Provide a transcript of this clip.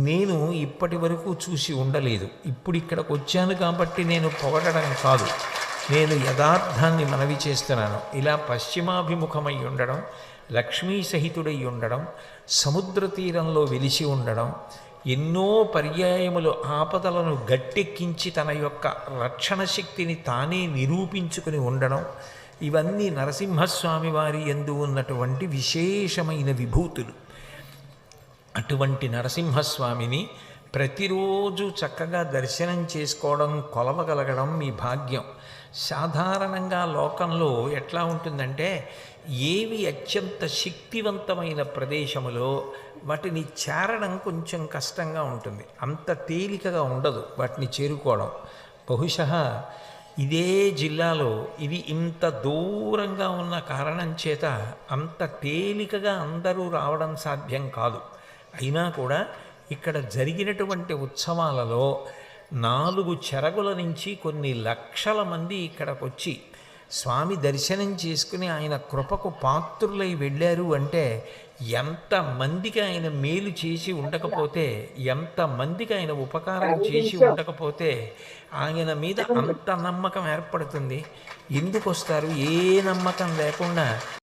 నేను ఇప్పటి వరకు చూసి ఉండలేదు. ఇప్పుడు ఇక్కడికి వచ్చాను కాబట్టి నేను పొగడడం కాదు, నేను యథార్థాన్ని మనవి చేస్తున్నాను. ఇలా పశ్చిమాభిముఖమై ఉండడం, లక్ష్మీ సహితుడై ఉండడం, సముద్ర తీరంలో వెలిసి ఉండడం, ఎన్నో పర్యాయములు ఆపదలను గట్టెక్కించి తన యొక్క రక్షణ శక్తిని తానే నిరూపించుకుని ఉండడం, ఇవన్నీ నరసింహస్వామి వారి యందు ఉన్నటువంటి విశేషమైన విభూతులు. అటువంటి నరసింహస్వామిని ప్రతిరోజు చక్కగా దర్శనం చేసుకోవడం, కొలవగలగడం మీ భాగ్యం. సాధారణంగా లోకంలో ఎట్లా ఉంటుందంటే, ఏవి అత్యంత శక్తివంతమైన ప్రదేశములో వాటిని చేరడం కొంచెం కష్టంగా ఉంటుంది, అంత తేలికగా ఉండదు వాటిని చేరుకోవడం. బహుశः ఇదే జిల్లాలో ఇవి ఇంత దూరంగా ఉన్న కారణం చేత అంత తేలికగా అందరూ రావడం సాధ్యం కాదు. అయినా కూడా ఇక్కడ జరిగినటువంటి ఉత్సవాలలో 4 చెరగుల నుంచి కొన్ని లక్షల మంది ఇక్కడికి వచ్చి స్వామి దర్శనం చేసుకుని ఆయన కృపకు పాత్రులై వెళ్ళారు అంటే, ఎంతమందికి ఆయన మేలు చేసి ఉండకపోతే, ఎంతమందికి ఆయన ఉపకారం చేసి ఉండకపోతే ఆయన మీద అంత నమ్మకం ఏర్పడుతుంది. ఎందుకు వస్తారు? ఏ నమ్మకం లేకుండా